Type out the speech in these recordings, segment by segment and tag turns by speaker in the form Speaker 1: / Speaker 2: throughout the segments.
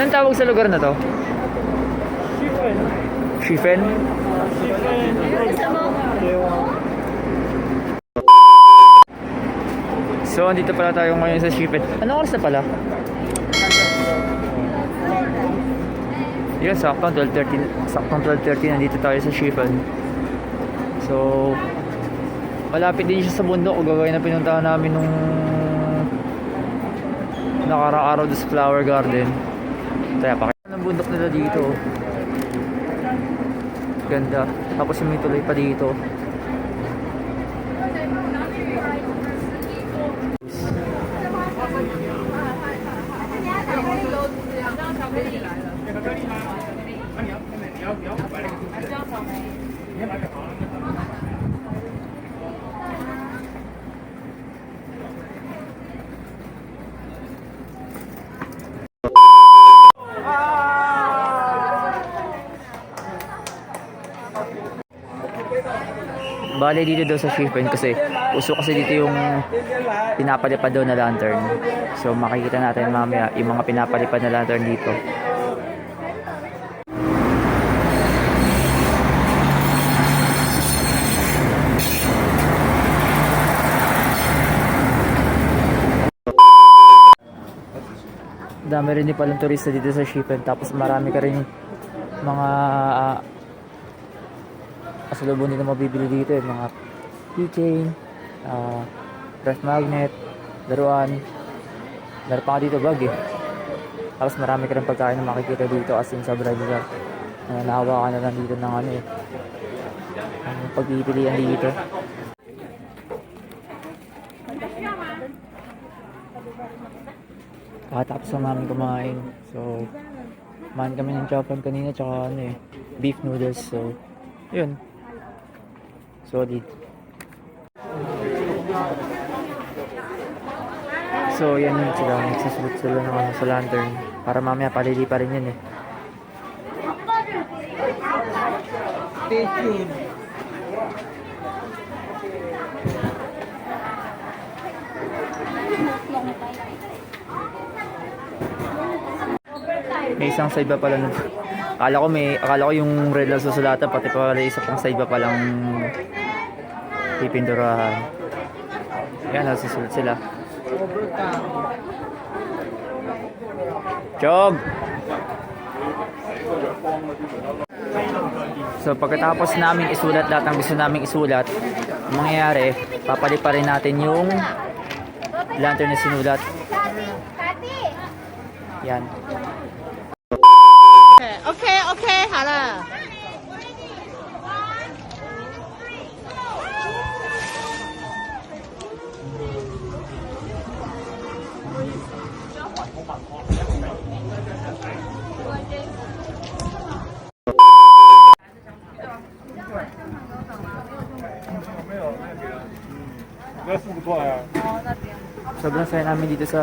Speaker 1: Anong tawag sa lugar na to? Shifen? So, andito pala tayo ngayon sa Shifen. Anong oras na pala? Yun, saktong 12:30 nandito tayo sa Shifen. So, malapit din siya sa bundok. Gagawin na pinuntahan namin nung nakaraang araw sa flower garden. Kaya pakita ng bundok nila dito. Ganda. Tapos may tuloy pa dito. Bale dito daw sa Shifen kasi uso kasi dito yung pinapalipad daw na lantern. So makikita natin mamaya yung mga pinapalipad na lantern dito. Dami rin din palang turista dito sa Shifen, tapos marami ka rin mga pasalubong dito mabibili dito, mga keychain, ref magnet, laruan. Meron pa nga dito bag eh. Tapos marami ka rin pagkain na makikita dito, as in sobra dito. Nahawa ka na lang dito ng ano eh, ang pagpipilian dito. Tapos na namin kumain. So, kumain kami ng chopon kanina, tsaka ano eh, beef noodles. So, yun. Solid. So, yan yun sila. Nagsasulot sila ng ano, sa lantern. Para mamaya palili pa rin yun eh. May isang side pa pala nun. Akala ko yung red lang susulatan, pati pala isa pang side pa palang pipindurahan. Yan, nasusulat sila. Chog! So pagkatapos namin isulat lahat ng gusto naming isulat, ang mangyayari, papalipa rin natin yung lantern na sinulat. Yan.
Speaker 2: OK， 好了。
Speaker 1: Sobrang saya namin dito sa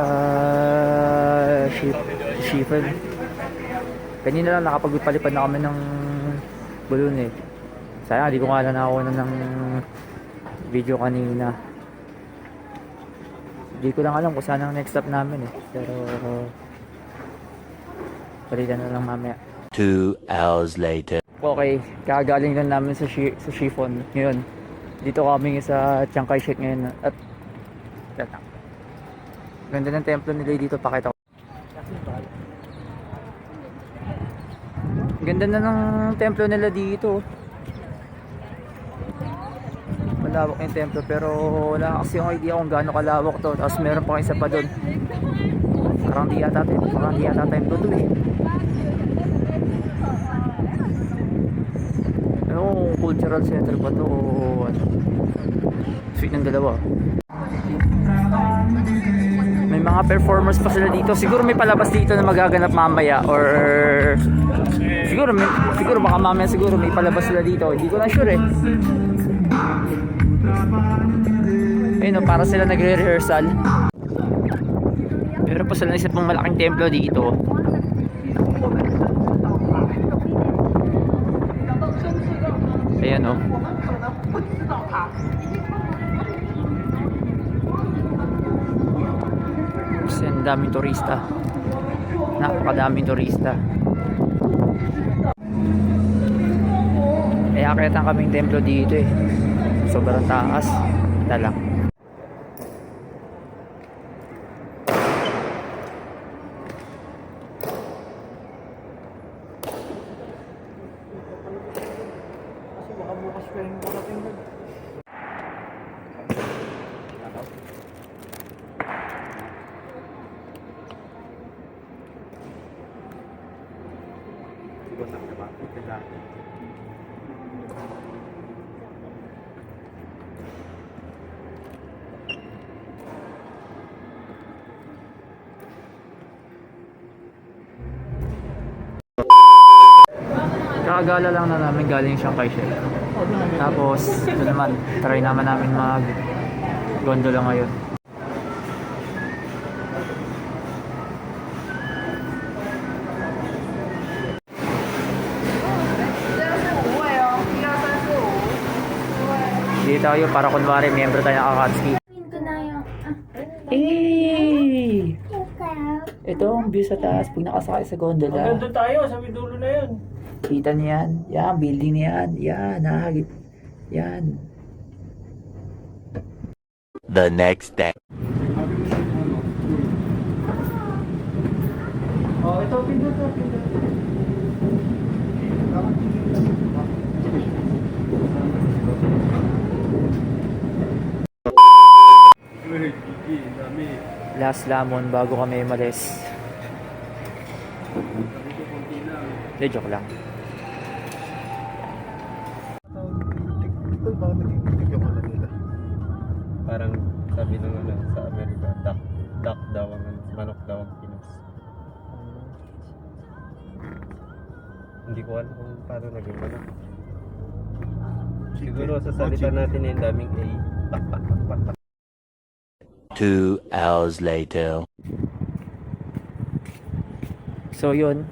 Speaker 1: Shifen. Kanina lang nakapagpalipad na kami ng balloon eh. Sayang, di ko nga lang nakakuha ng video kanina. Di ko lang alam kung saan ang next stop namin eh. Pero palitan na lang mamaya.
Speaker 3: 2 hours later.
Speaker 1: Okay, kagaling lang namin sa Chiffon. Ngayon, dito kami sa Chiang Kai-shek ngayon. At ganda ng templo nila dito, pakita ko. Ganda na ng templo nila dito. Malawak yung templo, pero wala kasi yung idea kung gaano kalawak to. Tapos meron pa isa pa doon. Parang di yata templo to eh. Ano, cultural center ba to o ano? Sweet ng dalawa. May mga performers pa sila dito. Siguro may palabas dito na magaganap mamaya, or siguro baka mamaya siguro may palabas sila dito. Hindi ko na sure eh. Ayun o, para sila nagre-rehearsal. Pero pa sila isa pang malaking templo dito. Ayan o. Kasi ang daming turista. napakadaming turista. Eh, akitan kaming templo dito eh. Sobrang taas. Ito lang. Kasi baka bukas pa rin makating doon. Kakagala lang na namin galing siyang kay Shell. Tapos, ito naman, try naman namin mag gondola ngayon. Dito tayo para kunwari miyembro tayo ng Akatsuki. Eh! Ito ang view sa taas pag nakasakay sa gondola.
Speaker 4: Doon tayo, sa may dulo na yun.
Speaker 1: Kita niyan. Yan, building na yan. Yan, nahagip. Yan.
Speaker 3: The next day.
Speaker 1: Oh, ito, pindot to, pindot. Last lamon bago kami umalis. Hindi, joke lang.
Speaker 4: Parang sabi ng ano, sa Amerika, duck daw ang ano, manok daw ang Pinas. Hindi ko alam kung paano naging manok. Siguro sa salita natin yung daming A. Pak, pak, pak, pak, pak.
Speaker 3: 2 hours later.
Speaker 1: So yun,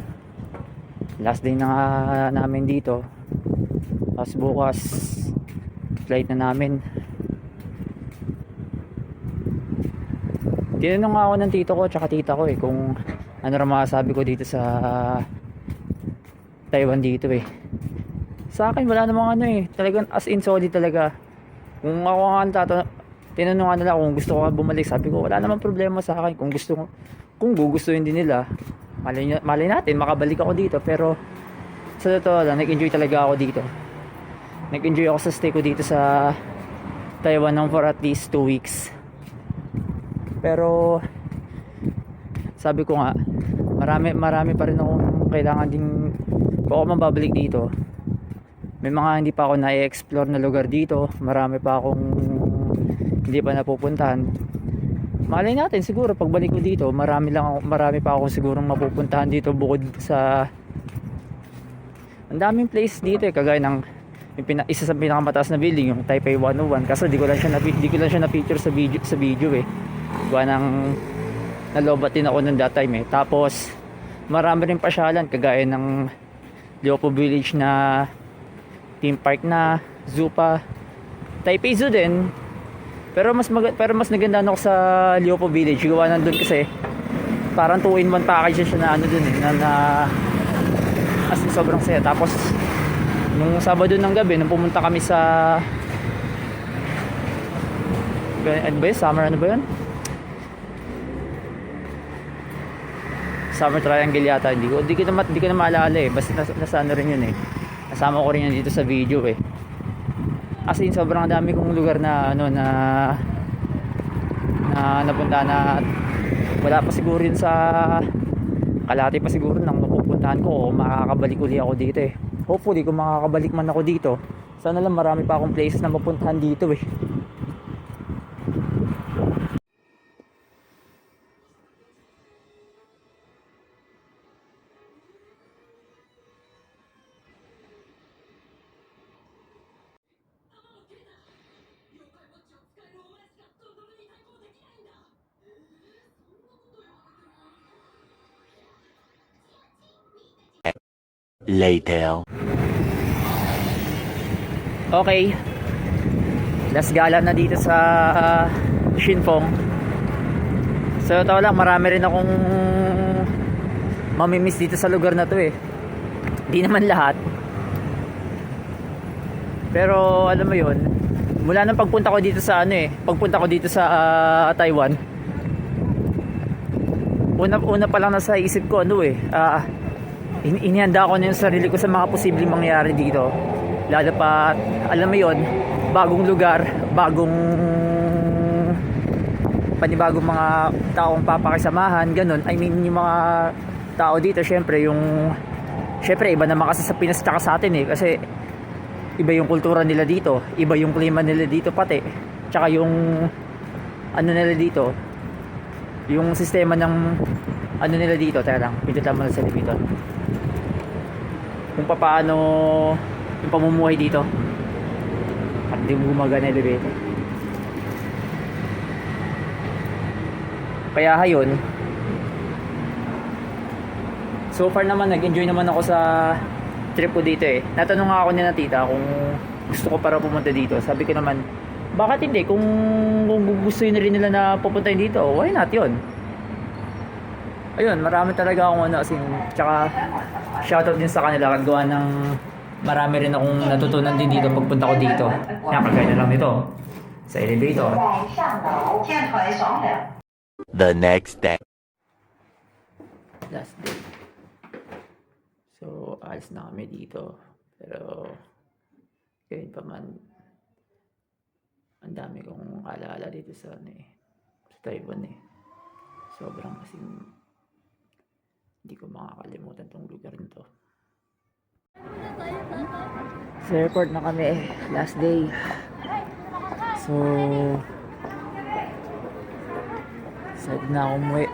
Speaker 1: last day na nga namin dito. Tapos bukas flight na namin. Tinanong nga ako ng tito ko tsaka tita ko kung ano rin masasabi ko dito sa Taiwan dito Sa akin wala namang talagang as in solid talaga. Kung ako nga tinanong nila kung gusto ko bumalik, sabi ko wala namang problema sa akin kung gugustuhin din nila. Malay natin makabalik ako dito, pero sa totoo lang nag-enjoy talaga ako dito. Nag-enjoy ako sa stay ko dito sa Taiwan for at least 2 weeks. Pero sabi ko nga marami pa rin akong kailangan din kung ako mababalik dito. May mga hindi pa ako na-explore na lugar dito, marami pa akong hindi pa napupuntahan. Malay natin siguro pagbalik ko dito, marami pa ako sigurong mapupuntahan dito bukod sa ang daming place dito kagaya ng isa sa pinakamataas na building, yung Taipei 101. Kaso di ko lang siya na-feature sa video gawa ng nalobat din ako nung that time Tapos marami rin pasyalan kagaya ng Leopo Village na theme park na zoo pa. Taipei Zoo din. Pero mas naganda ako sa Leopo Village. Gawa nandun kasi parang 2-in-1 package siya na dun as in sobrang saya. Tapos nung Sabado ng gabi nung pumunta kami sa Summer Summer Triangle yata. Hindi ko na maalala basta nasa rin yun Nasama ko rin yun dito sa video As in sobrang dami kong lugar na napunta na wala pa siguro yun sa kalahati pa siguro nang mapupuntahan ko o makakabalik uli ako dito Hopefully kung makakabalik man ako dito, sana lang marami pa akong places na mapuntahan dito
Speaker 3: Later.
Speaker 1: Okay, last gala na dito sa Shinfong. So ito lang, marami rin akong mamimiss dito sa lugar na to eh. Di naman lahat. Pero alam mo yun, mula nang pagpunta ko dito sa pagpunta ko dito sa Taiwan, una pa lang nasa isip ko inihanda ko na yung sarili ko sa mga posibleng mangyari dito. Lalo pa, alam mo yun, bagong lugar, panibagong mga taong papakisamahan, ganun. I mean, yung mga tao dito, syempre iba naman kasi sa Pinas tsaka sa atin kasi iba yung kultura nila dito, iba yung klima nila dito pati, tsaka yung nila dito, yung sistema ng nila dito. Teka lang, pindutan mo na sa elevator. Kung paano yung pamumuhay dito at di gumagana elevator. Kaya hayon, so far naman nag-enjoy naman ako sa trip ko dito eh. Natanong nga ako ni na tita kung gusto ko para pumunta dito. Sabi ko naman, bakit hindi? Kung gusto yun rin nila na pupuntahin dito, why not yun? Ayun, marami talaga akong tsaka shoutout din sa kanila. Gawa ng marami rin akong natutunan din dito pagpunta ko dito. Kaya kagaya na lang nito sa elevator.
Speaker 3: The next day.
Speaker 1: Last day. So, alis na kami dito. Pero, ganyan pa man, ang dami kong alaala dito sa Taiwan eh. Sobrang kasing hindi ko makakalimutan tong lugar nito. Sa airport na kami, last day. So, excited na akong umuwi.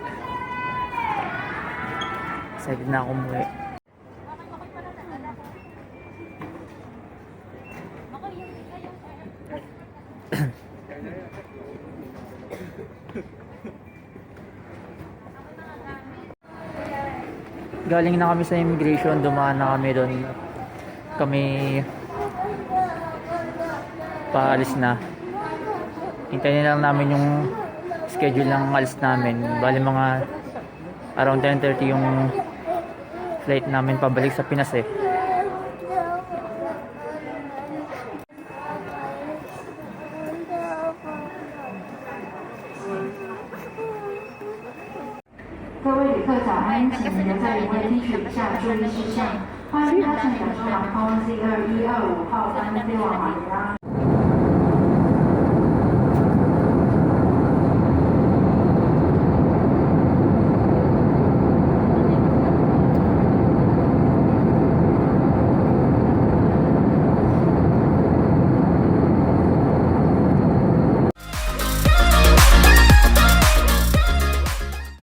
Speaker 1: Galing na kami sa immigration, dumaan na kami doon. Kami paalis na. Hintayin lang namin yung schedule ng alis namin. Bali mga around 10:30 yung flight namin pabalik sa Pinas eh.
Speaker 5: 各位旅客早安，请您留在原地听取以下注意事项。欢迎搭乘亚洲航空 C2125 号班飞往马尼拉。